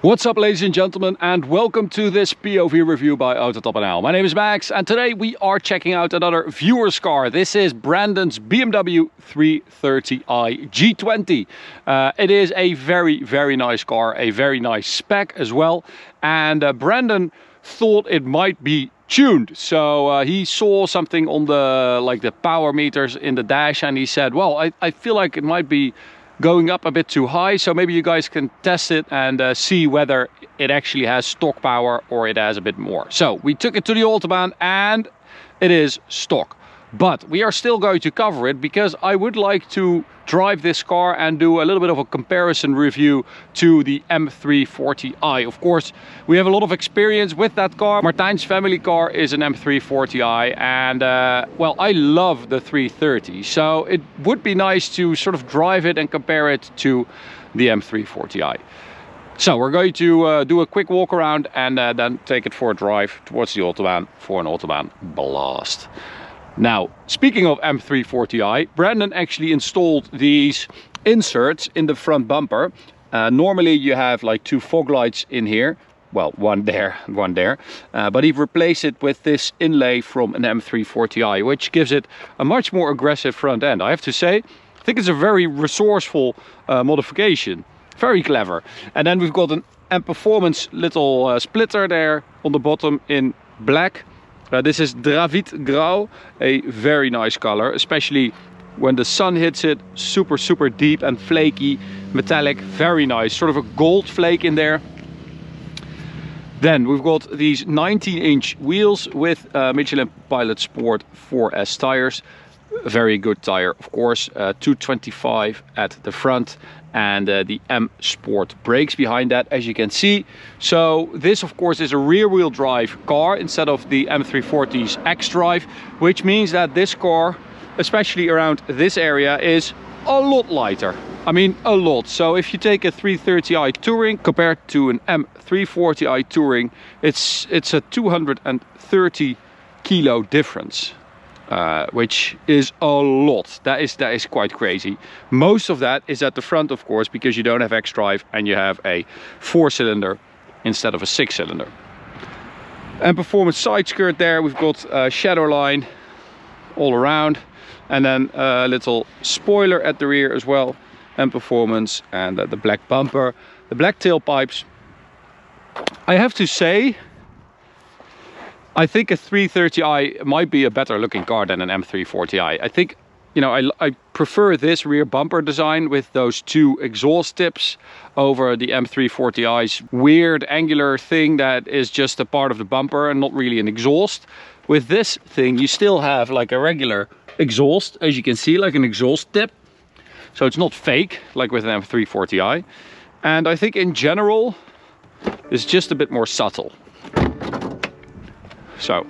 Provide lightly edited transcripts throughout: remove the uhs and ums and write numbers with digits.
What's up, ladies and gentlemen, and welcome to this POV review by Autobahn. My name is Max, and today we are checking out another viewer's car. This is Brandon's BMW 330i G20. It is a very nice car, a very nice spec as well, and Brandon thought it might be tuned. So he saw something on the power meters in the dash, and he said, well, I feel like it might be going up a bit too high, so maybe you guys can test it and see whether it actually has stock power or it has a bit more. So we took it to the Autobahn and it is stock, but we are still going to cover it because I would like to drive this car and do a little bit of a comparison review to the M340i. Of course, we have a lot of experience with that car. Martijn's family car is an M340i, and well, I love the 330, so it would be nice to sort of drive it and compare it to the M340i. So we're going to do a quick walk around and then take it for a drive towards the Autobahn for an Autobahn blast. Now, speaking of M340i, Brandon actually installed these inserts in the front bumper. Normally you have like two fog lights in here. Well, one there, one there. But he replaced it with this inlay from an M340i, which gives it a much more aggressive front end. I have to say, I think it's a very resourceful modification. Very clever. And then we've got an M Performance little splitter there on the bottom in black. This is Dravit Grau, a very nice color, especially when the sun hits it. Super deep and flaky, metallic, very nice, sort of a gold flake in there. Then we've got these 19-inch wheels with Michelin Pilot Sport 4S tires. A very good tire, of course, 225 at the front, and the M Sport brakes behind that, as you can see. So this, of course, is a rear-wheel drive car instead of the M340's X-Drive, which means that this car, especially around this area, is a lot lighter. I mean, a lot. So if you take a 330i Touring compared to an M340i Touring, it's a 230 kilo difference. Which is a lot. That is quite crazy. Most of that is at the front, of course, because you don't have X-Drive and you have a 4-cylinder instead of a 6-cylinder. And Performance side skirt there. We've got shadow line all around, and then a little spoiler at the rear as well. And Performance, and the black bumper, the black tailpipes. I have to say, I think a 330i might be a better looking car than an M340i. I think, you know, I prefer this rear bumper design with those two exhaust tips over the M340i's weird angular thing that is just a part of the bumper and not really an exhaust. With this thing, you still have like a regular exhaust, as you can see, like an exhaust tip. So it's not fake like with an M340i. And I think in general, it's just a bit more subtle. So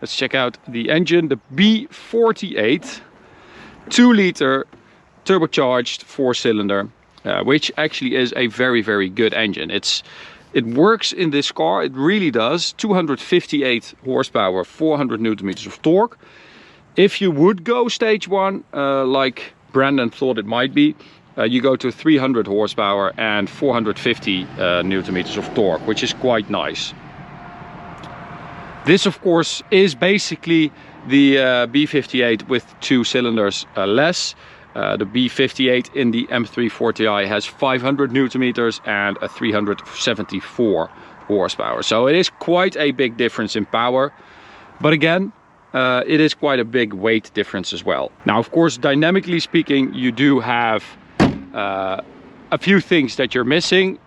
let's check out the engine, the B48 2-liter turbocharged 4-cylinder, which actually is a very good engine. It works in this car, it really does. 258 horsepower, 400 newton meters of torque. If you would go stage 1, like Brandon thought it might be, you go to 300 horsepower and 450 newton meters of torque, which is quite nice. This, of course, is basically the B58 with 2 cylinders less. The B58 in the M340i has 500 newton meters and a 374 horsepower. So it is quite a big difference in power. But again, it is quite a big weight difference as well. Now, of course, dynamically speaking, you do have a few things that you're missing.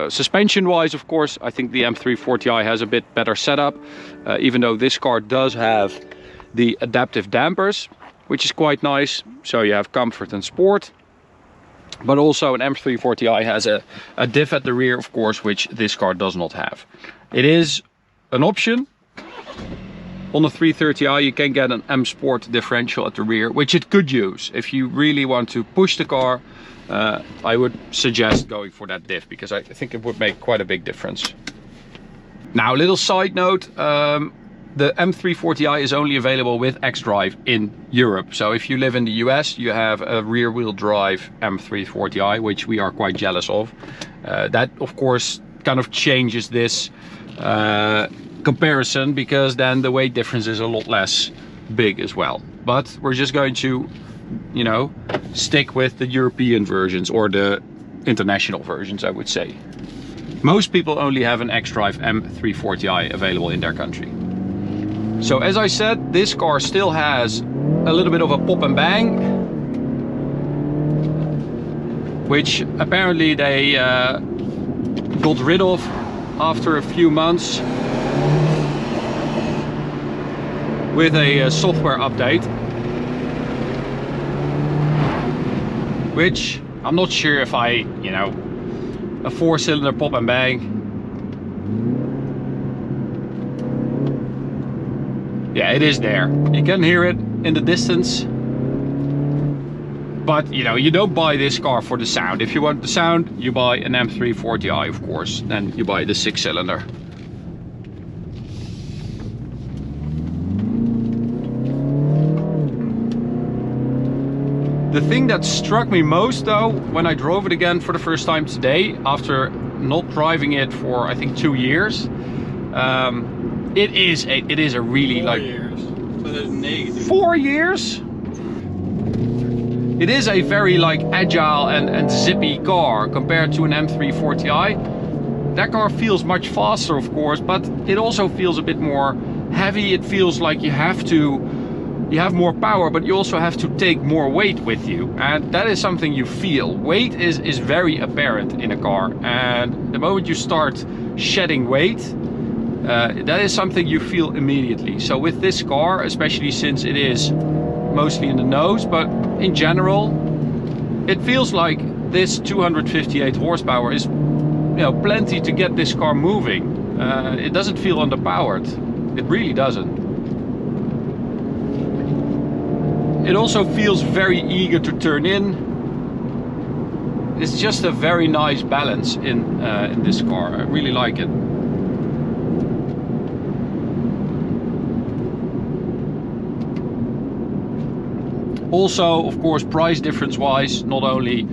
Suspension wise, of course, I think the M340i has a bit better setup, even though this car does have the adaptive dampers, which is quite nice. So you have comfort and sport, but also an M340i has a diff at the rear, of course, which this car does not have. It is an option. On the 330i you can get an M Sport differential at the rear, which it could use if you really want to push the car. I would suggest going for that diff, because I think it would make quite a big difference. Now, a little side note, the M340i is only available with xDrive in Europe. So if you live in the US, you have a rear-wheel drive M340i, which we are quite jealous of. That, of course, kind of changes this comparison, because then the weight difference is a lot less big as well. But we're just going to, you know, stick with the European versions, or the international versions, I would say. Most people only have an xDrive M340i available in their country. So as I said, this car still has a little bit of a pop and bang, which apparently they got rid of after a few months with a software update, which I'm not sure if a 4-cylinder pop and bang. Yeah, it is there. You can hear it in the distance. But, you know, you don't buy this car for the sound. If you want the sound, you buy an M340i, of course. Then you buy the 6-cylinder. The thing that struck me most, though, when I drove it again for the first time today, after not driving it for, I think, 2 years, it is a really 4 years. 4 years? It is a very like agile and zippy car compared to an M340i. That car feels much faster, of course, but it also feels a bit more heavy. It feels like you have more power, but you also have to take more weight with you, and that is something you feel. Weight is very apparent in a car, and the moment you start shedding weight, that is something you feel immediately. So with this car, especially since it is mostly in the nose, but in general, it feels like this 258 horsepower is, you know, plenty to get this car moving. It doesn't feel underpowered. It really doesn't. It also feels very eager to turn in. It's just a very nice balance in this car. I really like it. Also, of course, price difference wise, not only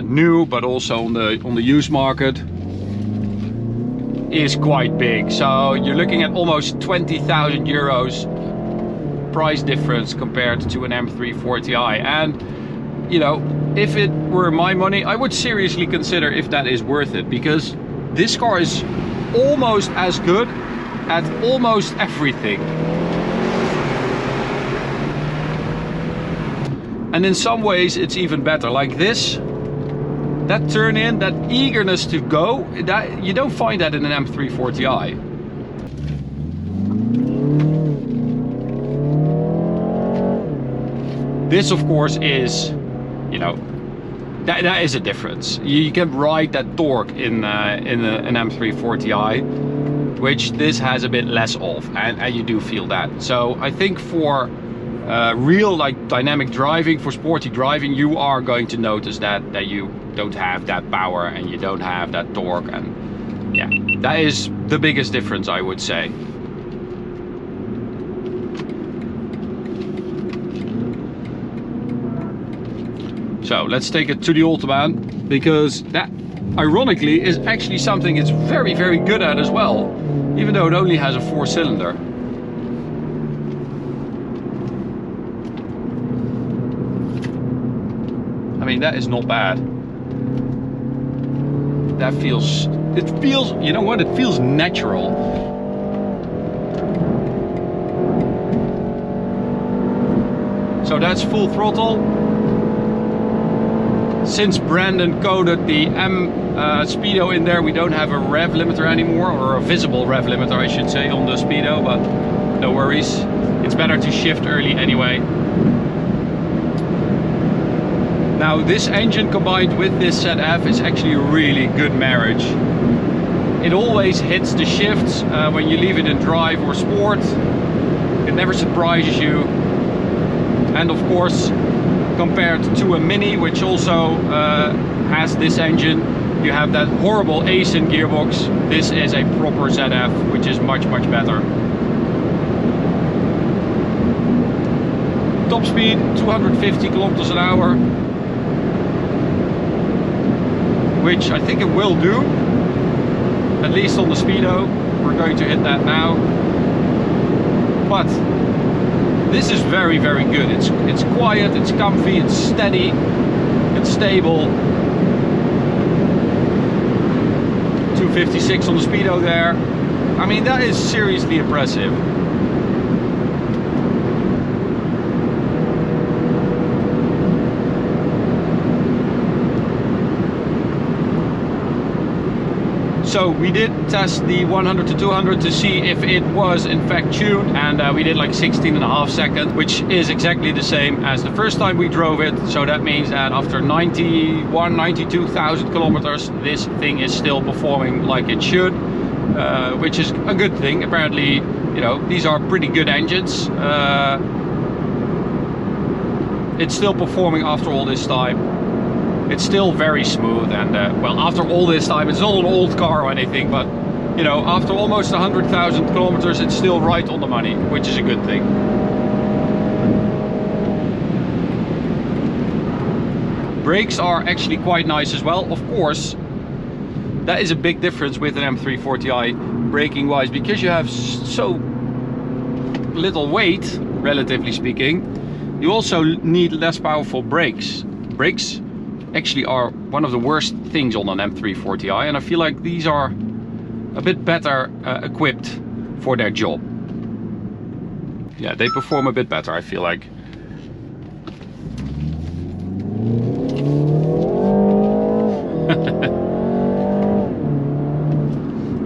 new but also on the used market, is quite big. So you're looking at almost 20,000 euros price difference compared to an M340i. And you know, if it were my money, I would seriously consider if that is worth it, because this car is almost as good at almost everything. And in some ways it's even better. Like this, that turn in, that eagerness to go, that you don't find that in an M340i. This, of course, is, you know, that is a difference. You can ride that torque in an M340i, which this has a bit less of, and you do feel that. So I think for real like dynamic driving, for sporty driving, you are going to notice that you don't have that power and you don't have that torque, and yeah, that is the biggest difference, I would say. So let's take it to the Autobahn, because that ironically is actually something it's very, very good at as well, even though it only has a 4-cylinder. I mean, that is not bad. That feels, you know what, it feels natural. So that's full throttle. Since Brandon coded the Speedo in there, we don't have a rev limiter anymore, or a visible rev limiter, I should say, on the Speedo, but no worries. It's better to shift early anyway. Now this engine combined with this ZF is actually a really good marriage. It always hits the shifts when you leave it in drive or sport. It never surprises you. And of course, compared to a Mini, which also has this engine, you have that horrible ASIN gearbox. This is a proper ZF, which is much, much better. Top speed 250 kilometers an hour, which I think it will do, at least on the speedo. We're going to hit that now. But this is very, very good. It's quiet, it's comfy, it's steady, it's stable. 256 on the speedo there. I mean, that is seriously impressive. So we did test the 100 to 200 to see if it was in fact tuned, and we did like 16.5 seconds, which is exactly the same as the first time we drove it. So that means that after 92,000 kilometers, this thing is still performing like it should, which is a good thing. Apparently, you know, these are pretty good engines. It's still performing after all this time. It's still very smooth, and well, after all this time, it's not an old car or anything, but you know, after almost 100,000 kilometers, it's still right on the money, which is a good thing. Brakes are actually quite nice as well. Of course, that is a big difference with an M340i braking wise, because you have so little weight, relatively speaking. You also need less powerful brakes. Brakes actually are one of the worst things on an M340i, and I feel like these are a bit better equipped for their job. Yeah, they perform a bit better, I feel like.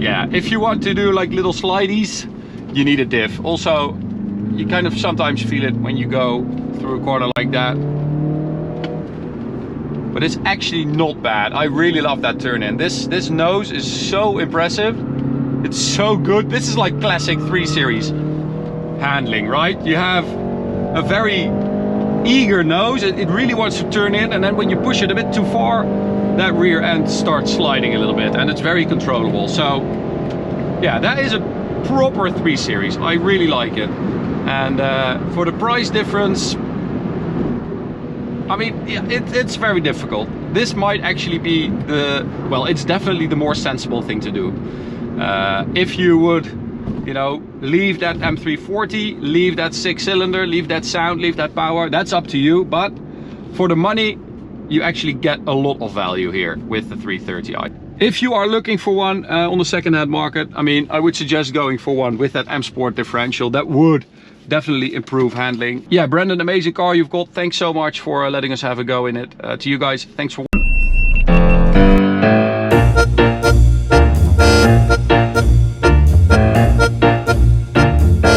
Yeah, if you want to do like little slideys, you need a diff. Also, you kind of sometimes feel it when you go through a corner like that. But it's actually not bad. I really love that turn in. This nose is so impressive. It's so good. This is like classic 3 Series handling, right? You have a very eager nose. It really wants to turn in, and then when you push it a bit too far, that rear end starts sliding a little bit, and it's very controllable. So yeah, that is a proper 3 Series. I really like it. And for the price difference, I mean, it's very difficult. This might actually be well, it's definitely the more sensible thing to do. If you would, you know, leave that M340, leave that 6-cylinder, leave that sound, leave that power, that's up to you. But for the money, you actually get a lot of value here with the 330i. If you are looking for one on the second-hand market, I mean, I would suggest going for one with that M Sport differential. That would definitely improve handling. Yeah, Brandon, amazing car you've got. Thanks so much for letting us have a go in it. To you guys, thanks for watching.